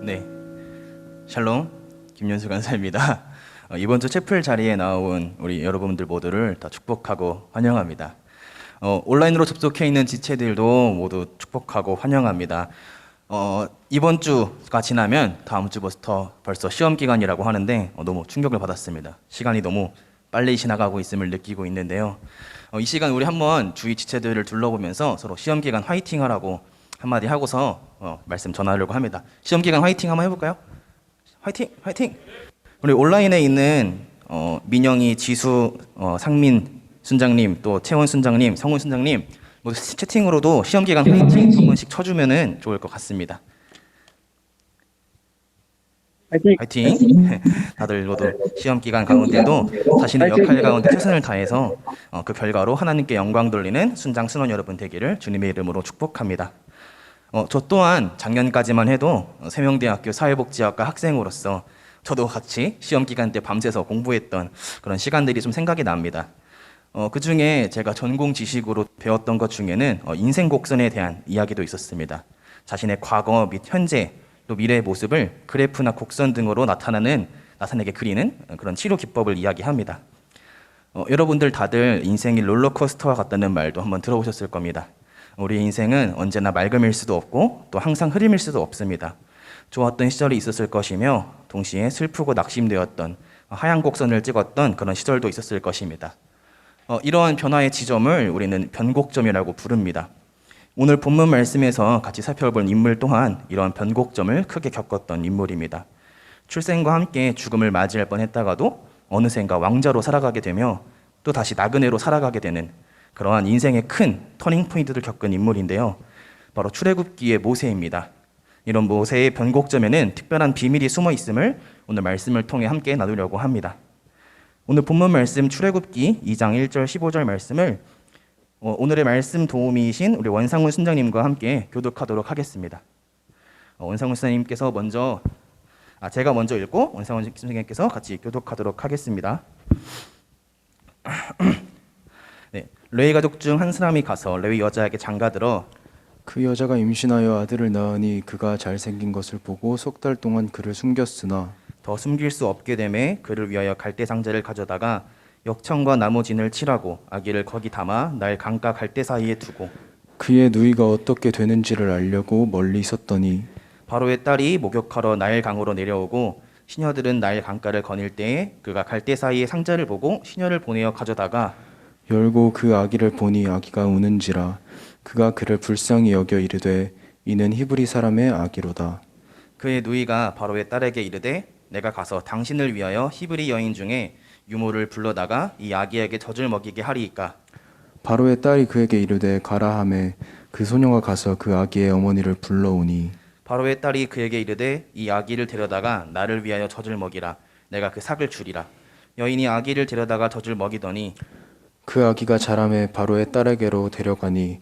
네, 샬롬 김윤수 간사입니다. 이번 주 채플 자리에 나온 우리 여러분들 모두를 다 축복하고 환영합니다. 온라인으로 접속해 있는 지체들도 모두 축복하고 환영합니다. 이번 주가 지나면 다음 주부터 벌써 시험 기간이라고 하는데 너무 충격을 받았습니다. 시간이 너무 빨리 지나가고 있음을 느끼고 있는데요. 이 시간 우리 한번 주위 지체들을 둘러보면서 서로 시험 기간 화이팅 하라고 한마디 하고서 말씀 전하려고 합니다. 시험 기간 화이팅 한번 해볼까요? 화이팅! 화이팅! 우리 온라인에 있는 민영이, 지수, 상민 순장님, 또 채원 순장님, 성훈 순장님 모두 채팅으로도 시험 기간 화이팅 한 번씩 쳐주면은 좋을 것 같습니다. 화이팅! 화이팅! 다들 모두 시험 기간 가운데도 자신의 역할 가운데 최선을 다해서 그 결과로 하나님께 영광 돌리는 순장 순원 여러분 되기를 주님의 이름으로 축복합니다. 저 또한 작년까지만 해도 세명대학교 사회복지학과 학생으로서 저도 같이 시험 기간 때 밤새서 공부했던 그런 시간들이 좀 생각이 납니다. 그 중에 제가 전공 지식으로 배웠던 것 중에는 인생 곡선에 대한 이야기도 있었습니다. 자신의 과거 및 현재 또 미래의 모습을 그래프나 곡선 등으로 나타내게 그리는 그런 치료 기법을 이야기합니다. 여러분들 다들 인생이 롤러코스터와 같다는 말도 한번 들어보셨을 겁니다. 우리 인생은 언제나 맑음일 수도 없고 또 항상 흐림일 수도 없습니다. 좋았던 시절이 있었을 것이며 동시에 슬프고 낙심되었던 하얀 곡선을 찍었던 그런 시절도 있었을 것입니다. 이러한 변화의 지점을 우리는 변곡점이라고 부릅니다. 오늘 본문 말씀에서 같이 살펴볼 인물 또한 이러한 변곡점을 크게 겪었던 인물입니다. 출생과 함께 죽음을 맞이할 뻔했다가도 어느샌가 왕자로 살아가게 되며 또 다시 나그네로 살아가게 되는 그러한 인생의 큰 터닝 포인트를 겪은 인물인데요. 바로 출애굽기의 모세입니다. 이런 모세의 변곡점에는 특별한 비밀이 숨어 있음을 오늘 말씀을 통해 함께 나누려고 합니다. 오늘 본문 말씀 출애굽기 2장 1절 15절 말씀을 오늘의 말씀 도우미이신 우리 원상훈 순장님과 함께 교독하도록 하겠습니다. 원상훈 순장님께서 제가 먼저 읽고 원상훈 순장님께서 같이 교독하도록 하겠습니다. 네, 레위 가족 중 한 사람이 가서 레위 여자에게 장가들어 그 여자가 임신하여 아들을 낳으니 그가 잘생긴 것을 보고 석 달 동안 그를 숨겼으나 더 숨길 수 없게 되매 그를 위하여 갈대 상자를 가져다가 역청과 나무 진을 칠하고 아기를 거기 담아 나일 강가 갈대 사이에 두고 그의 누이가 어떻게 되는지를 알려고 멀리 섰더니 바로의 딸이 목욕하러 나일 강으로 내려오고 시녀들은 나일 강가를 거닐 때에 그가 갈대 사이에 상자를 보고 시녀를 보내어 가져다가 열고 그 아기를 보니 아기가 우는지라 그가 그를 불쌍히 여겨 이르되 이는 히브리 사람의 아기로다. 그의 누이가 바로의 딸에게 이르되 내가 가서 당신을 위하여 히브리 여인 중에 유모를 불러다가 이 아기에게 젖을 먹이게 하리이까. 바로의 딸이 그에게 이르되 가라 하매 그 소녀가 가서 그 아기의 어머니를 불러오니 바로의 딸이 그에게 이르되 이 아기를 데려다가 나를 위하여 젖을 먹이라. 내가 그 삭을 주리라. 여인이 아기를 데려다가 젖을 먹이더니 그 아기가 자라매 바로의 딸에게로 데려가니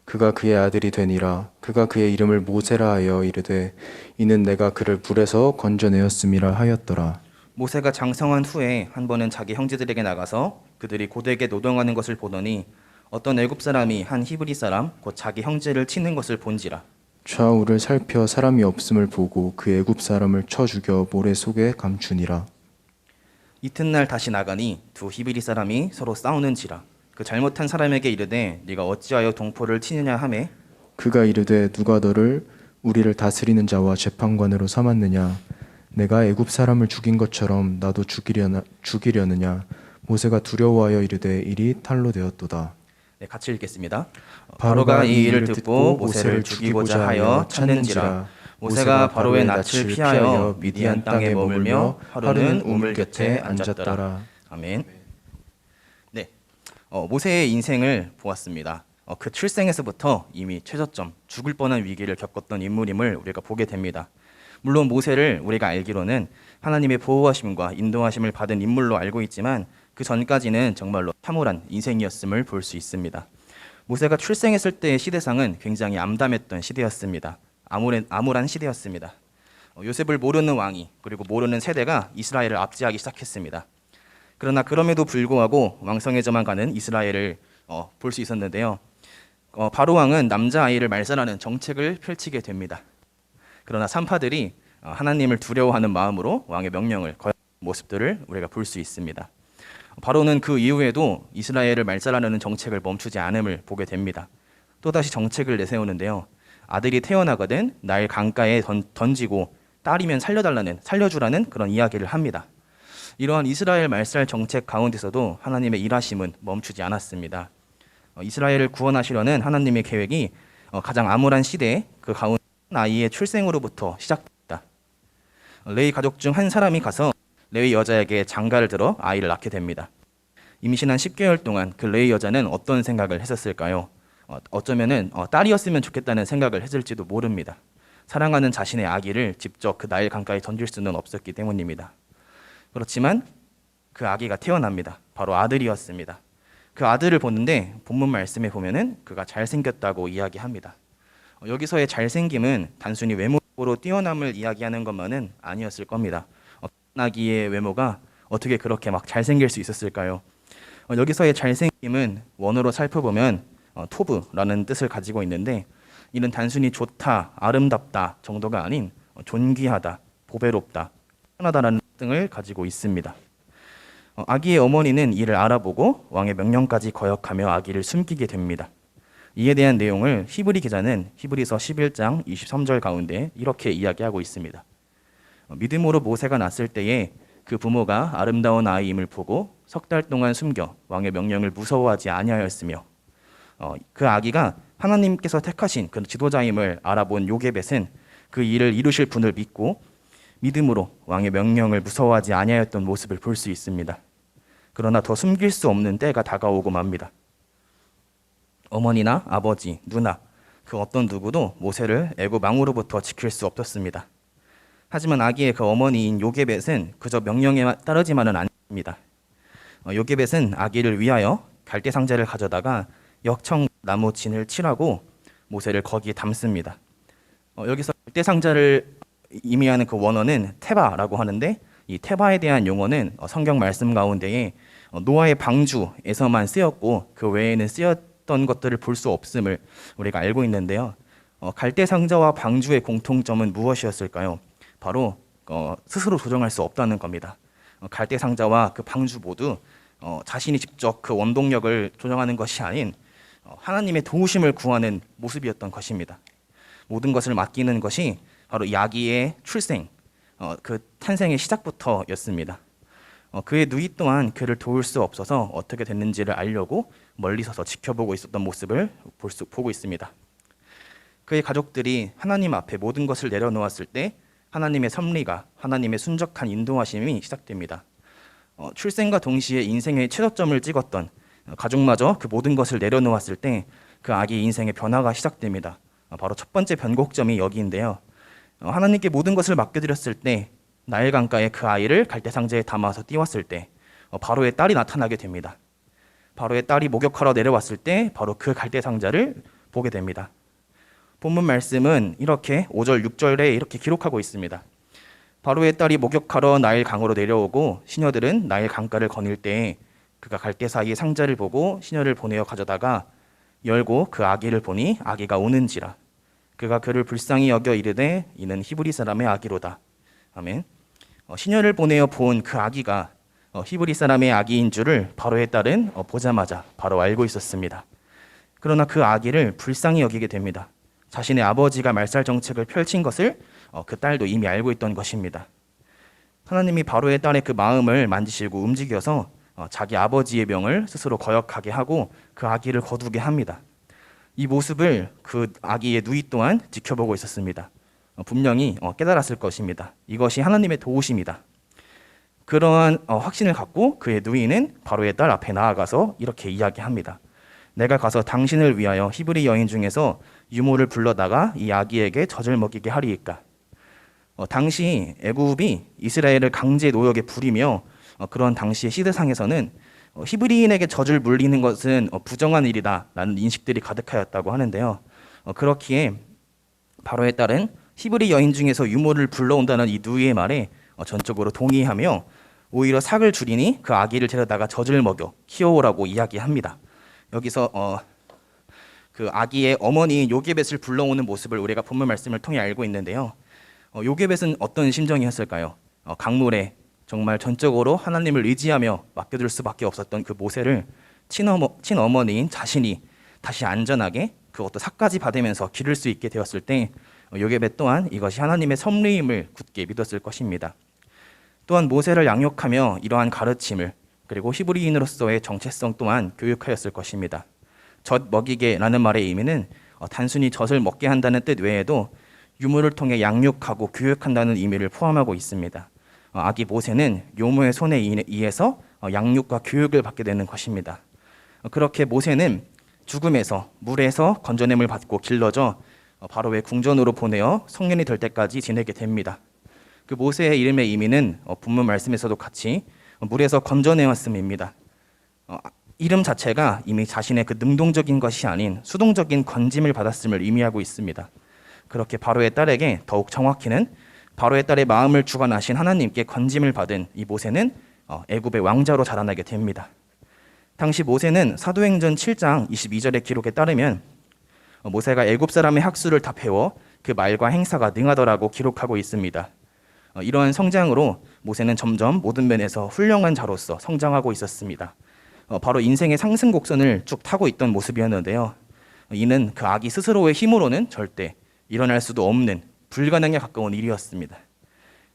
그가 그의 아들이 되니라. 그가 그의 이름을 모세라 하여 이르되 이는 내가 그를 불에서 건져내었음이라 하였더라. 모세가 장성한 후에 한 번은 자기 형제들에게 나가서 그들이 고되게 노동하는 것을 보더니 어떤 애굽 사람이 한 히브리 사람 곧 자기 형제를 치는 것을 본지라. 좌우를 살펴 사람이 없음을 보고 그 애굽 사람을 쳐 죽여 모래 속에 감추니라. 이튿날 다시 나가니 두 히브리 사람이 서로 싸우는지라. 그 잘못한 사람에게 이르되 네가 어찌하여 동포를 치느냐 하매 그가 이르되 누가 너를 우리를 다스리는 자와 재판관으로 삼았느냐. 내가 애굽 사람을 죽인 것처럼 나도 죽이려느냐. 모세가 두려워하여 이르되 일이 탈로 되었도다. 네, 같이 읽겠습니다. 바로가 이 일을 듣고 모세를 죽이고자 하여 찾는지라. 모세가 바로의 낯을 피하여 미디안 땅에 머물며 하루는 우물 곁에 앉았더라. 아멘. 네, 모세의 인생을 보았습니다. 그 출생에서부터 이미 최저점, 죽을 뻔한 위기를 겪었던 인물임을 우리가 보게 됩니다. 물론 모세를 우리가 알기로는 하나님의 보호하심과 인도하심을 받은 인물로 알고 있지만 그 전까지는 정말로 참혹한 인생이었음을 볼 수 있습니다. 모세가 출생했을 때의 시대상은 굉장히 암담했던 시대였습니다. 암울한 시대였습니다. 요셉을 모르는 왕이 그리고 모르는 세대가 이스라엘을 압제하기 시작했습니다. 그러나 그럼에도 불구하고 왕성해져만 가는 이스라엘을 볼 수 있었는데요. 바로 왕은 남자아이를 말살하는 정책을 펼치게 됩니다. 그러나 산파들이 하나님을 두려워하는 마음으로 왕의 명령을 거역하는 모습들을 우리가 볼 수 있습니다. 바로는 그 이후에도 이스라엘을 말살하려는 정책을 멈추지 않음을 보게 됩니다. 또다시 정책을 내세우는데요. 아들이 태어나거든 나일 강가에 던지고 딸이면 살려주라는 그런 이야기를 합니다. 이러한 이스라엘 말살 정책 가운데서도 하나님의 일하심은 멈추지 않았습니다. 이스라엘을 구원하시려는 하나님의 계획이 가장 암울한 시대에 그 가운데 아이의 출생으로부터 시작됩니다. 레위 가족 중 한 사람이 가서 레위 여자에게 장가를 들어 아이를 낳게 됩니다. 임신한 10개월 동안 그 레위 여자는 어떤 생각을 했었을까요? 어쩌면은 딸이었으면 좋겠다는 생각을 했을지도 모릅니다. 사랑하는 자신의 아기를 직접 그 나일 강가에 던질 수는 없었기 때문입니다. 그렇지만 그 아기가 태어납니다. 바로 아들이었습니다. 그 아들을 보는데 본문 말씀에 보면은 그가 잘생겼다고 이야기합니다. 여기서의 잘생김은 단순히 외모로 뛰어남을 이야기하는 것만은 아니었을 겁니다. 아기의 외모가 어떻게 그렇게 막 잘생길 수 있었을까요? 여기서의 잘생김은 원어로 살펴보면 토브라는 뜻을 가지고 있는데 이는 단순히 좋다, 아름답다 정도가 아닌 존귀하다, 보배롭다, 편하다라는 등을 가지고 있습니다. 아기의 어머니는 이를 알아보고 왕의 명령까지 거역하며 아기를 숨기게 됩니다. 이에 대한 내용을 히브리 기자는 히브리서 11장 23절 가운데 이렇게 이야기하고 있습니다. 믿음으로 모세가 낳았을 때에 그 부모가 아름다운 아이임을 보고 석 달 동안 숨겨 왕의 명령을 무서워하지 아니하였으며 그 아기가 하나님께서 택하신 그 지도자임을 알아본 요게벳은 그 일을 이루실 분을 믿고 믿음으로 왕의 명령을 무서워하지 아니하였던 모습을 볼 수 있습니다. 그러나 더 숨길 수 없는 때가 다가오고 맙니다. 어머니나 아버지, 누나, 그 어떤 누구도 모세를 애굽 왕으로부터 지킬 수 없었습니다. 하지만 아기의 그 어머니인 요게벳은 그저 명령에 따르지만은 않습니다. 요게벳은 아기를 위하여 갈대 상자를 가져다가 역청 나무 진을 칠하고 모세를 거기에 담습니다. 여기서 갈대 상자를 의미하는 그 원어는 테바라고 하는데 이 테바에 대한 용어는 성경 말씀 가운데에 노아의 방주에서만 쓰였고 그 외에는 쓰였던 것들을 볼 수 없음을 우리가 알고 있는데요. 갈대 상자와 방주의 공통점은 무엇이었을까요? 바로 스스로 조정할 수 없다는 겁니다. 갈대 상자와 그 방주 모두 자신이 직접 그 원동력을 조정하는 것이 아닌 하나님의 도우심을 구하는 모습이었던 것입니다. 모든 것을 맡기는 것이 바로 이 아기의 출생, 그 탄생의 시작부터였습니다. 그의 누이 또한 그를 도울 수 없어서 어떻게 됐는지를 알려고 멀리 서서 지켜보고 있었던 모습을 보고 있습니다. 그의 가족들이 하나님 앞에 모든 것을 내려놓았을 때 하나님의 섭리가, 하나님의 순적한 인도하심이 시작됩니다. 출생과 동시에 인생의 최저점을 찍었던 가족마저 그 모든 것을 내려놓았을 때 그 아기의 인생의 변화가 시작됩니다. 바로 첫 번째 변곡점이 여기인데요. 하나님께 모든 것을 맡겨드렸을 때 나일 강가에 그 아이를 갈대 상자에 담아서 띄웠을 때 바로의 딸이 나타나게 됩니다. 바로의 딸이 목욕하러 내려왔을 때 바로 그 갈대 상자를 보게 됩니다. 본문 말씀은 이렇게 5절, 6절에 이렇게 기록하고 있습니다. 바로의 딸이 목욕하러 나일 강으로 내려오고 시녀들은 나일 강가를 거닐 때에 그가 갈대 사이의 상자를 보고 시녀를 보내어 가져다가 열고 그 아기를 보니 아기가 우는지라. 그가 그를 불쌍히 여겨 이르되 이는 히브리 사람의 아기로다. 아멘. 시녀를 보내어 본 그 아기가 히브리 사람의 아기인 줄을 바로의 딸은 보자마자 바로 알고 있었습니다. 그러나 그 아기를 불쌍히 여기게 됩니다. 자신의 아버지가 말살 정책을 펼친 것을 그 딸도 이미 알고 있던 것입니다. 하나님이 바로의 딸의 그 마음을 만지시고 움직여서 자기 아버지의 명을 스스로 거역하게 하고 그 아기를 거두게 합니다. 이 모습을 그 아기의 누이 또한 지켜보고 있었습니다. 분명히 깨달았을 것입니다. 이것이 하나님의 도우심이다. 그러한 확신을 갖고 그의 누이는 바로의 딸 앞에 나아가서 이렇게 이야기합니다. 내가 가서 당신을 위하여 히브리 여인 중에서 유모를 불러다가 이 아기에게 젖을 먹이게 하리이까. 당시 애굽이 이스라엘을 강제 노역에 부리며 그런 당시의 시대상에서는 히브리인에게 젖을 물리는 것은 부정한 일이다라는 인식들이 가득하였다고 하는데요. 그렇기에 바로의 딸은 히브리 여인 중에서 유모를 불러온다는 이 누이의 말에 전적으로 동의하며 오히려 삭을 줄이니 그 아기를 데려다가 젖을 먹여 키워오라고 이야기합니다. 여기서 그 아기의 어머니 요게벳을 불러오는 모습을 우리가 본문 말씀을 통해 알고 있는데요. 요게벳은 어떤 심정이었을까요? 강물에 정말 전적으로 하나님을 의지하며 맡겨둘 수밖에 없었던 그 모세를 친어머니인 자신이 다시 안전하게 그것도 삭까지 받으면서 기를 수 있게 되었을 때 요게벳 또한 이것이 하나님의 섭리임을 굳게 믿었을 것입니다. 또한 모세를 양육하며 이러한 가르침을 그리고 히브리인으로서의 정체성 또한 교육하였을 것입니다. 젖 먹이게라는 말의 의미는 단순히 젖을 먹게 한다는 뜻 외에도 유무를 통해 양육하고 교육한다는 의미를 포함하고 있습니다. 아기 모세는 요모의 손에 의해서 양육과 교육을 받게 되는 것입니다. 그렇게 모세는 죽음에서 물에서 건져냄을 받고 길러져 바로의 궁전으로 보내어 성년이 될 때까지 지내게 됩니다. 그 모세의 이름의 의미는 본문 말씀에서도 같이 물에서 건져내었음입니다. 이름 자체가 이미 자신의 그 능동적인 것이 아닌 수동적인 건짐을 받았음을 의미하고 있습니다. 그렇게 바로의 딸에게 더욱 정확히는 바로의 딸의 마음을 주관하신 하나님께 건짐을 받은 이 모세는 애굽의 왕자로 자라나게 됩니다. 당시 모세는 사도행전 7장 22절의 기록에 따르면 모세가 애굽 사람의 학수를 다 배워 그 말과 행사가 능하더라고 기록하고 있습니다. 이러한 성장으로 모세는 점점 모든 면에서 훌륭한 자로서 성장하고 있었습니다. 바로 인생의 상승 곡선을 쭉 타고 있던 모습이었는데요. 이는 그 아기 스스로의 힘으로는 절대 일어날 수도 없는 불가능에 가까운 일이었습니다.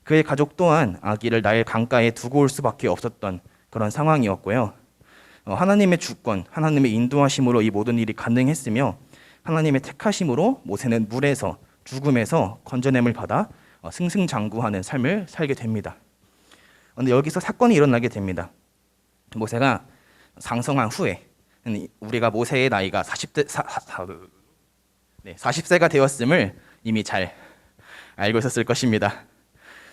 그의 가족 또한 아기를 나일 강가에 두고 올 수밖에 없었던 그런 상황이었고요. 하나님의 주권, 하나님의 인도하심으로 이 모든 일이 가능했으며 하나님의 택하심으로 모세는 물에서 죽음에서 건져냄을 받아 승승장구하는 삶을 살게 됩니다. 그런데 여기서 사건이 일어나게 됩니다. 모세가 장성한 후에 우리가 모세의 나이가 40세가 되었음을 이미 잘 알고 있었을 것입니다.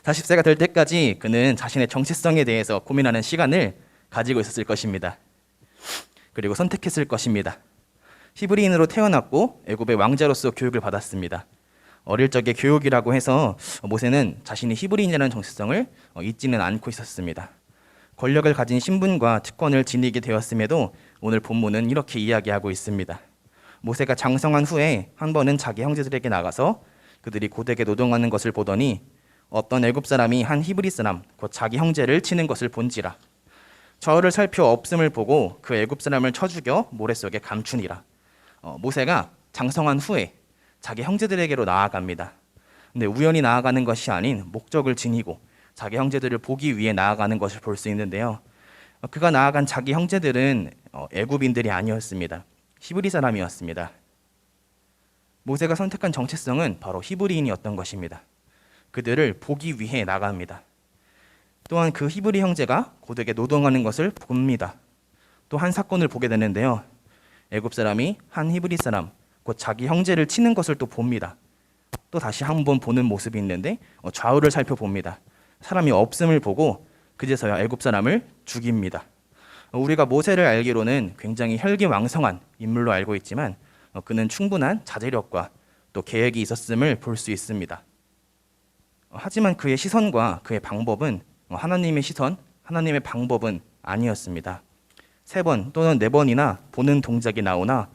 40세가 될 때까지 그는 자신의 정체성에 대해서 고민하는 시간을 가지고 있었을 것입니다. 그리고 선택했을 것입니다. 히브리인으로 태어났고 애굽의 왕자로서 교육을 받았습니다. 어릴 적에 교육이라고 해서 모세는 자신이 히브리인이라는 정체성을 잊지는 않고 있었습니다. 권력을 가진 신분과 특권을 지니게 되었음에도 오늘 본문은 이렇게 이야기하고 있습니다. 모세가 장성한 후에 한 번은 자기 형제들에게 나가서 그들이 고되게 노동하는 것을 보더니 어떤 애굽 사람이 한 히브리 사람 곧 자기 형제를 치는 것을 본지라. 저를 살펴 없음을 보고 그 애굽 사람을 쳐 죽여 모래 속에 감추니라. 모세가 장성한 후에 자기 형제들에게로 나아갑니다. 근데 우연히 나아가는 것이 아닌 목적을 지니고 자기 형제들을 보기 위해 나아가는 것을 볼 수 있는데요. 그가 나아간 자기 형제들은 애굽인들이 아니었습니다. 히브리 사람이었습니다. 모세가 선택한 정체성은 바로 히브리인이었던 것입니다. 그들을 보기 위해 나갑니다. 또한 그 히브리 형제가 고되게 노동하는 것을 봅니다. 또 한 사건을 보게 되는데요. 애굽 사람이 한 히브리 사람, 곧 자기 형제를 치는 것을 또 봅니다. 또 다시 한번 보는 모습이 있는데 좌우를 살펴봅니다. 사람이 없음을 보고 그제서야 애굽 사람을 죽입니다. 우리가 모세를 알기로는 굉장히 혈기왕성한 인물로 알고 있지만 그는 충분한 자제력과 또 계획이 있었음을 볼 수 있습니다. 하지만 그의 시선과 그의 방법은 하나님의 시선, 하나님의 방법은 아니었습니다. 3번 또는 4번이나 보는 동작이 나오나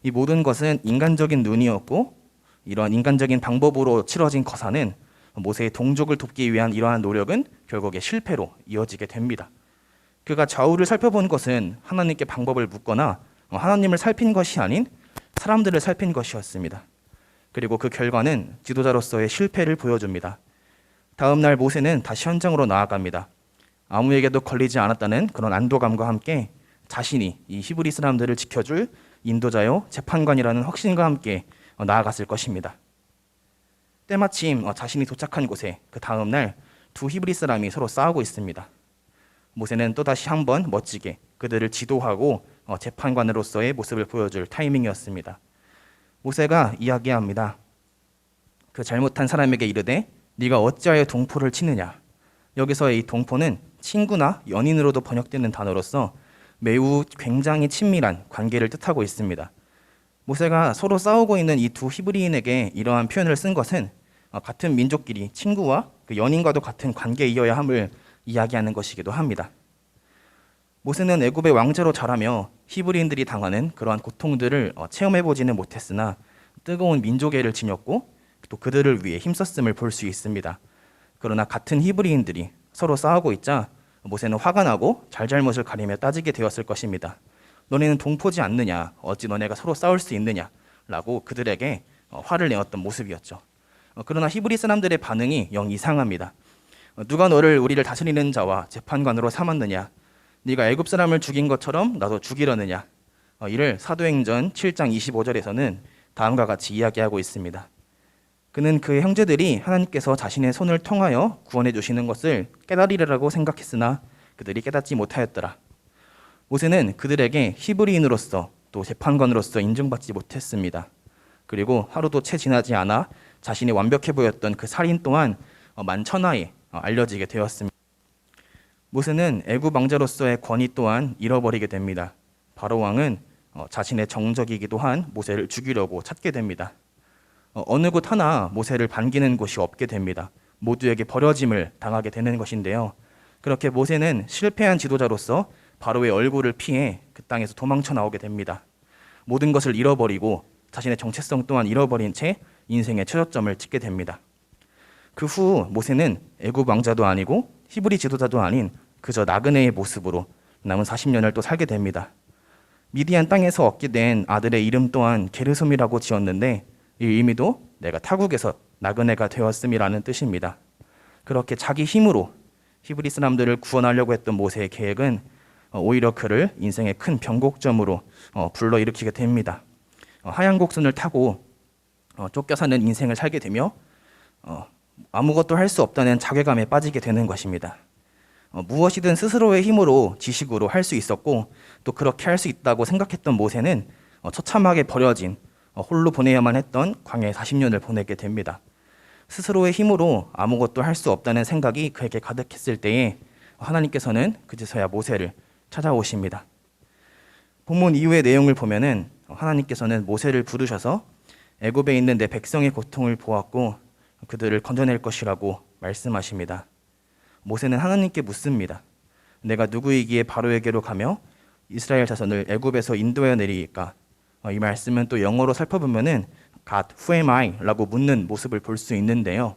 이 모든 것은 인간적인 눈이었고 이러한 인간적인 방법으로 치러진 거사는 모세의 동족을 돕기 위한 이러한 노력은 결국에 실패로 이어지게 됩니다. 그가 좌우를 살펴본 것은 하나님께 방법을 묻거나 하나님을 살핀 것이 아닌 사람들을 살핀 것이었습니다. 그리고 그 결과는 지도자로서의 실패를 보여줍니다. 다음 날 모세는 다시 현장으로 나아갑니다. 아무에게도 걸리지 않았다는 그런 안도감과 함께 자신이 이 히브리 사람들을 지켜줄 인도자요 재판관이라는 확신과 함께 나아갔을 것입니다. 때마침 자신이 도착한 곳에 그 다음 날 두 히브리 사람이 서로 싸우고 있습니다. 모세는 또다시 한번 멋지게 그들을 지도하고 재판관으로서의 모습을 보여줄 타이밍이었습니다. 모세가 이야기합니다. 그 잘못한 사람에게 이르되 네가 어찌하여 동포를 치느냐. 여기서의 이 동포는 친구나 연인으로도 번역되는 단어로서 매우 굉장히 친밀한 관계를 뜻하고 있습니다. 모세가 서로 싸우고 있는 이 두 히브리인에게 이러한 표현을 쓴 것은 같은 민족끼리 친구와 그 연인과도 같은 관계이어야 함을 이야기하는 것이기도 합니다. 모세는 애굽의 왕자로 자라며 히브리인들이 당하는 그러한 고통들을 체험해보지는 못했으나 뜨거운 민족애를 지녔고 또 그들을 위해 힘썼음을 볼 수 있습니다. 그러나 같은 히브리인들이 서로 싸우고 있자 모세는 화가 나고 잘잘못을 가리며 따지게 되었을 것입니다. 너네는 동포지 않느냐? 어찌 너네가 서로 싸울 수 있느냐? 라고 그들에게 화를 내었던 모습이었죠. 그러나 히브리 사람들의 반응이 영 이상합니다. 누가 너를 우리를 다스리는 자와 재판관으로 삼았느냐? 네가 애굽 사람을 죽인 것처럼 나도 죽이려느냐? 이를 사도행전 7장 25절에서는 다음과 같이 이야기하고 있습니다. 그는 그의 형제들이 하나님께서 자신의 손을 통하여 구원해 주시는 것을 깨달으리라고 생각했으나 그들이 깨닫지 못하였더라. 모세는 그들에게 히브리인으로서 또 재판관으로서 인정받지 못했습니다. 그리고 하루도 채 지나지 않아 자신이 완벽해 보였던 그 살인 또한 만천하에 알려지게 되었습니다. 모세는 애굽 왕자로서의 권위 또한 잃어버리게 됩니다. 바로 왕은 자신의 정적이기도 한 모세를 죽이려고 찾게 됩니다. 어느 곳 하나 모세를 반기는 곳이 없게 됩니다. 모두에게 버려짐을 당하게 되는 것인데요. 그렇게 모세는 실패한 지도자로서 바로의 얼굴을 피해 그 땅에서 도망쳐 나오게 됩니다. 모든 것을 잃어버리고 자신의 정체성 또한 잃어버린 채 인생의 최저점을 찍게 됩니다. 그 후 모세는 애굽 왕자도 아니고 히브리 지도자도 아닌 그저 나그네의 모습으로 남은 40년을 또 살게 됩니다. 미디안 땅에서 얻게 된 아들의 이름 또한 게르솜이라고 지었는데 이 의미도 내가 타국에서 나그네가 되었음이라는 뜻입니다. 그렇게 자기 힘으로 히브리 사람들을 구원하려고 했던 모세의 계획은 오히려 그를 인생의 큰 변곡점으로 불러일으키게 됩니다. 하얀 곡선을 타고 쫓겨 사는 인생을 살게 되며 아무것도 할 수 없다는 자괴감에 빠지게 되는 것입니다. 무엇이든 스스로의 힘으로 지식으로 할 수 있었고 또 그렇게 할 수 있다고 생각했던 모세는 처참하게 버려진 홀로 보내야만 했던 광야의 40년을 보내게 됩니다. 스스로의 힘으로 아무것도 할 수 없다는 생각이 그에게 가득했을 때에 하나님께서는 그제서야 모세를 찾아오십니다. 본문 이후의 내용을 보면은 하나님께서는 모세를 부르셔서 애굽에 있는 내 백성의 고통을 보았고 그들을 건져낼 것이라고 말씀하십니다. 모세는 하나님께 묻습니다. 내가 누구이기에 바로에게로 가며 이스라엘 자손을 애굽에서 인도하여 내리까? 이 말씀은 또 영어로 살펴보면은 God, who am I? 라고 묻는 모습을 볼 수 있는데요.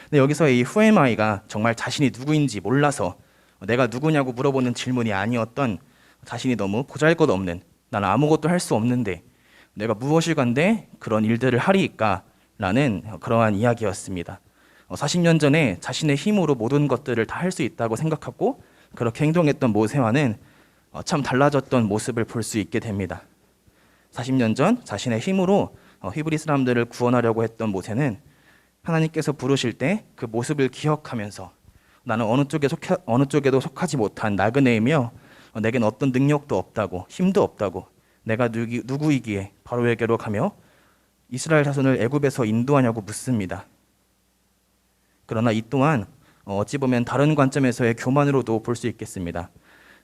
근데 여기서 이 who am I가 정말 자신이 누구인지 몰라서 내가 누구냐고 물어보는 질문이 아니었던 자신이 너무 보잘것없는 나는 아무것도 할 수 없는데 내가 무엇을 간데 그런 일들을 하리이까? 라는 그러한 이야기였습니다. 40년 전에 자신의 힘으로 모든 것들을 다 할 수 있다고 생각하고 그렇게 행동했던 모세와는 참 달라졌던 모습을 볼 수 있게 됩니다. 40년 전 자신의 힘으로 히브리 사람들을 구원하려고 했던 모세는 하나님께서 부르실 때 그 모습을 기억하면서 나는 어느 쪽에도 속하지 못한 나그네이며 내겐 어떤 능력도 없다고 힘도 없다고 내가 누구이기에 바로에게로 가며 이스라엘 자손을 애굽에서 인도하냐고 묻습니다. 그러나 이 또한 어찌 보면 다른 관점에서의 교만으로도 볼 수 있겠습니다.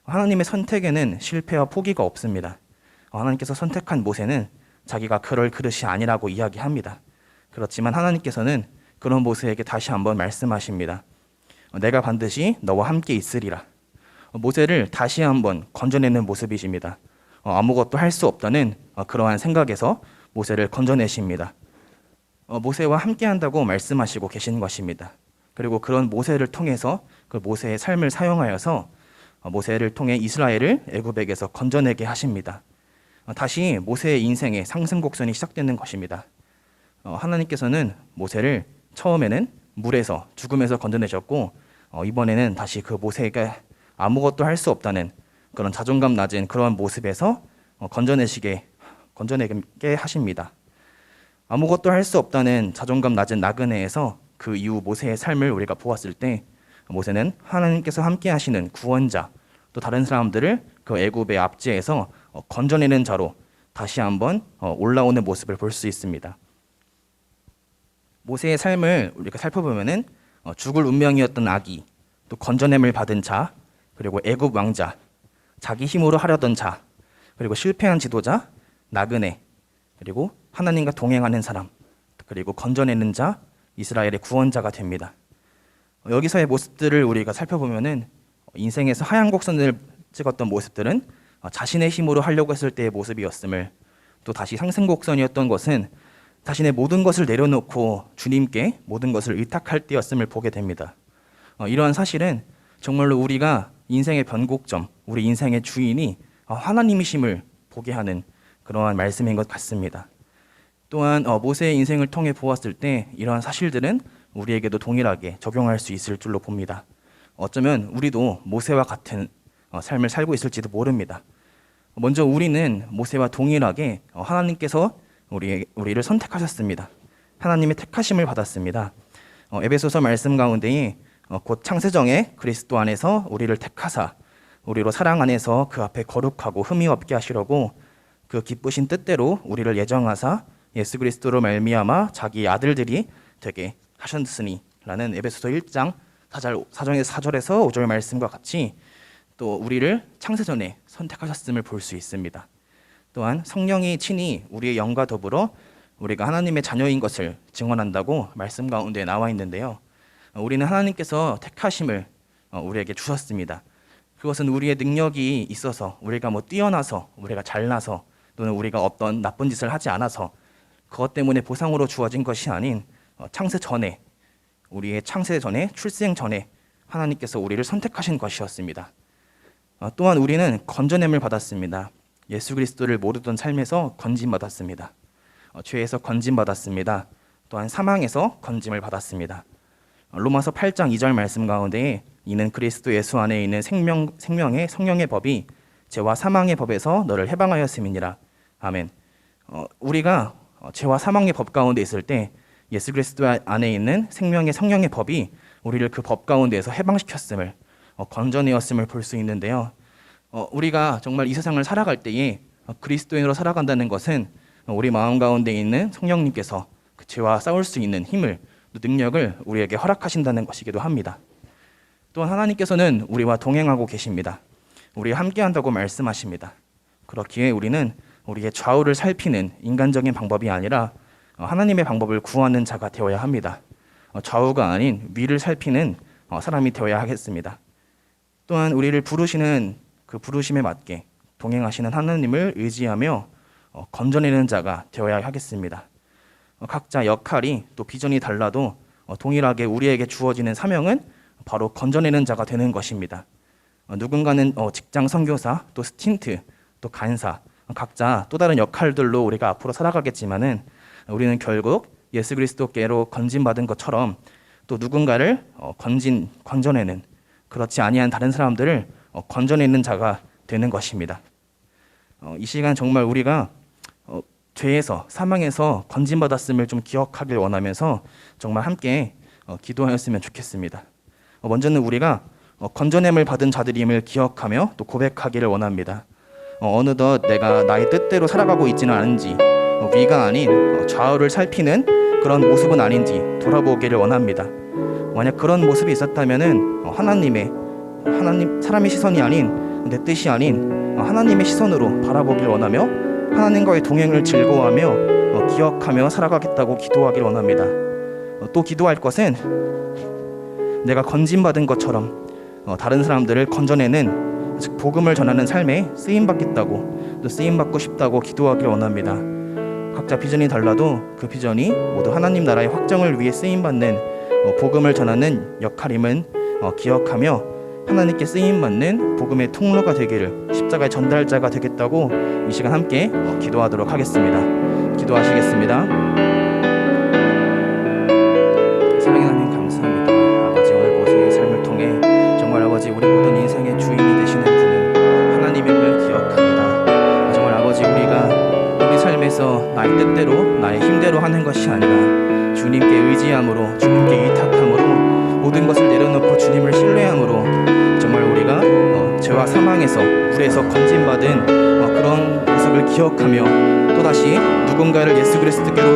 하나님의 선택에는 실패와 포기가 없습니다. 하나님께서 선택한 모세는 자기가 그럴 그릇이 아니라고 이야기합니다. 그렇지만 하나님께서는 그런 모세에게 다시 한번 말씀하십니다. 내가 반드시 너와 함께 있으리라. 모세를 다시 한번 건져내는 모습이십니다. 아무것도 할 수 없다는 그러한 생각에서 모세를 건져내십니다. 모세와 함께 한다고 말씀하시고 계신 것입니다. 그리고 그런 모세를 통해서 그 모세의 삶을 사용하여서 모세를 통해 이스라엘을 애굽에게서 건져내게 하십니다. 다시 모세의 인생의 상승곡선이 시작되는 것입니다. 하나님께서는 모세를 처음에는 물에서 죽음에서 건져내셨고 이번에는 다시 그 모세가 아무것도 할 수 없다는 그런 자존감 낮은 그런 모습에서 건져내게 하십니다. 아무것도 할 수 없다는 자존감 낮은 나그네에서 그 이후 모세의 삶을 우리가 보았을 때 모세는 하나님께서 함께 하시는 구원자 또 다른 사람들을 그 애굽의 압제에서 건져내는 자로 다시 한번 올라오는 모습을 볼 수 있습니다. 모세의 삶을 우리가 살펴보면은 죽을 운명이었던 아기, 또 건져냄을 받은 자, 그리고 애굽 왕자, 자기 힘으로 하려던 자, 그리고 실패한 지도자, 나그네, 그리고 하나님과 동행하는 사람, 그리고 건져내는 자, 이스라엘의 구원자가 됩니다. 여기서의 모습들을 우리가 살펴보면은 인생에서 하얀 곡선을 찍었던 모습들은 자신의 힘으로 하려고 했을 때의 모습이었음을, 또 다시 상승곡선이었던 것은 자신의 모든 것을 내려놓고 주님께 모든 것을 의탁할 때였음을 보게 됩니다. 이러한 사실은 정말로 우리가 인생의 변곡점, 우리 인생의 주인이 하나님이심을 보게 하는 그러한 말씀인 것 같습니다. 또한 모세의 인생을 통해 보았을 때 이러한 사실들은 우리에게도 동일하게 적용할 수 있을 줄로 봅니다. 어쩌면 우리도 모세와 같은 삶을 살고 있을지도 모릅니다. 먼저 우리는 모세와 동일하게 하나님께서 우리를 선택하셨습니다. 하나님의 택하심을 받았습니다. 에베소서 말씀 가운데에 곧 창세정에 그리스도 안에서 우리를 택하사 우리로 사랑 안에서 그 앞에 거룩하고 흠이 없게 하시려고 그 기쁘신 뜻대로 우리를 예정하사 예수 그리스도로 말미암아 자기 아들들이 되게 하셨으니 라는 에베소서 1장 4절에서 5절 말씀과 같이 또 우리를 창세전에 선택하셨음을 볼 수 있습니다. 또한 성령이 친히 우리의 영과 더불어 우리가 하나님의 자녀인 것을 증언한다고 말씀 가운데 나와 있는데요. 우리는 하나님께서 택하심을 우리에게 주셨습니다. 그것은 우리의 능력이 있어서 우리가 뛰어나서 우리가 잘나서 또는 우리가 어떤 나쁜 짓을 하지 않아서 그것 때문에 보상으로 주어진 것이 아닌 창세 전에 우리의 창세 전에 출생 전에 하나님께서 우리를 선택하신 것이었습니다. 또한 우리는 건져냄을 받았습니다. 예수 그리스도를 모르던 삶에서 건짐받았습니다. 죄에서 건짐받았습니다. 또한 사망에서 건짐을 받았습니다. 로마서 8장 2절 말씀 가운데 이는 그리스도 예수 안에 있는 생명의 성령의 법이 죄와 사망의 법에서 너를 해방하였음이니라. 아멘. 우리가 죄와 사망의 법 가운데 있을 때 예수 그리스도 안에 있는 생명의 성령의 법이 우리를 그 법 가운데에서 해방시켰음을 건져내었음을 볼 수 있는데요. 우리가 정말 이 세상을 살아갈 때에 그리스도인으로 살아간다는 것은 우리 마음 가운데 있는 성령님께서 그 죄와 싸울 수 있는 힘을 능력을 우리에게 허락하신다는 것이기도 합니다. 또한 하나님께서는 우리와 동행하고 계십니다. 우리와 함께한다고 말씀하십니다. 그렇기에 우리는 우리의 좌우를 살피는 인간적인 방법이 아니라 하나님의 방법을 구하는 자가 되어야 합니다. 좌우가 아닌 위를 살피는 사람이 되어야 하겠습니다. 또한 우리를 부르시는 그 부르심에 맞게 동행하시는 하나님을 의지하며 건져내는 자가 되어야 하겠습니다. 각자 역할이 또 비전이 달라도 동일하게 우리에게 주어지는 사명은 바로 건져내는 자가 되는 것입니다. 누군가는 직장 선교사, 또 스틴트, 또 간사, 각자 또 다른 역할들로 우리가 앞으로 살아가겠지만은 우리는 결국 예수 그리스도께로 건진받은 것처럼 또 누군가를 건져내는 그렇지 아니한 다른 사람들을 건져내는 자가 되는 것입니다. 이 시간 정말 우리가 죄에서 사망에서 건진받았음을 좀 기억하길 원하면서 정말 함께 기도하였으면 좋겠습니다. 먼저는 우리가 건져냄을 받은 자들임을 기억하며 또 고백하기를 원합니다. 어느덧 내가 나의 뜻대로 살아가고 있지는 않은지 위가 아닌 좌우를 살피는 그런 모습은 아닌지 돌아보기를 원합니다. 만약 그런 모습이 있었다면은 하나님 사람의 시선이 아닌 내 뜻이 아닌 하나님의 시선으로 바라보길 원하며 하나님과의 동행을 즐거워하며 기억하며 살아가겠다고 기도하길 원합니다. 또 기도할 것은 내가 건진받은 것처럼 다른 사람들을 건져내는 즉 복음을 전하는 삶에 쓰임받겠다고 또 쓰임받고 싶다고 기도하길 원합니다. 각자 비전이 달라도 그 비전이 모두 하나님 나라의 확정을 위해 쓰임받는 복음을 전하는 역할임은 기억하며 하나님께 쓰임받는 복음의 통로가 되기를 십자가의 전달자가 되겠다고 이 시간 함께 기도하도록 하겠습니다. 기도하시겠습니다. 사랑의 하나님 감사합니다. 아버지 오늘 모세의 삶을 통해 정말 아버지 우리 모든 인생의 주인이 되시는 분은 하나님임을 기억합니다. 정말 아버지 우리가 우리 삶에서 나의 뜻대로 나의 힘대로 하는 것이 아니라 주님께 의지함으로 주님께 의탁함으로 모든 것을 내려놓고 주님을 신뢰함으로 정말 우리가 죄와 사망에서 불에서 건진받은 그런 모습을 기억하며 또다시 누군가를 예수 그리스도께로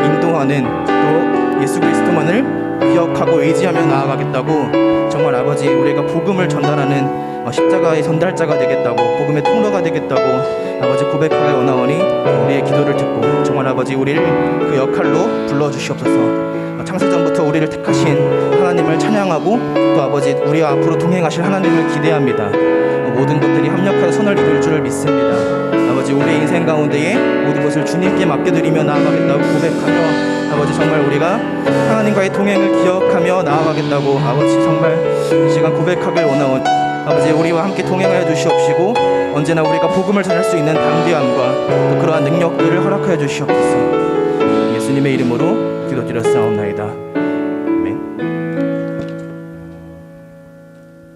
인도하는 또 예수 그리스도만을 기억하고 의지하며 나아가겠다고 정말 아버지 우리가 복음을 전달하는 십자가의 전달자가 되겠다고 복음의 통로가 되겠다고 아버지 고백하길 원하오니 우리의 기도를 듣고 정말 아버지 우리를 그 역할로 불러주시옵소서. 창세전부터 우리를 택하신 하나님을 찬양하고 또 아버지 우리와 앞으로 동행하실 하나님을 기대합니다. 모든 것들이 합력하여 선을 이룰 줄을 믿습니다. 아버지, 우리의 인생 가운데에 모든 것을 주님께 맡겨드리며 나아가겠다고 고백하며 아버지, 정말 우리가 하나님과의 동행을 기억하며 나아가겠다고 아버지, 정말 이 시간 고백하길 원하오니 아버지, 우리와 함께 동행하여 주시옵시고 언제나 우리가 복음을 전할 수 있는 담대함과 또 그러한 능력들을 허락하여 주시옵소서. 예수님의 이름으로 기도드렸사옵나이다.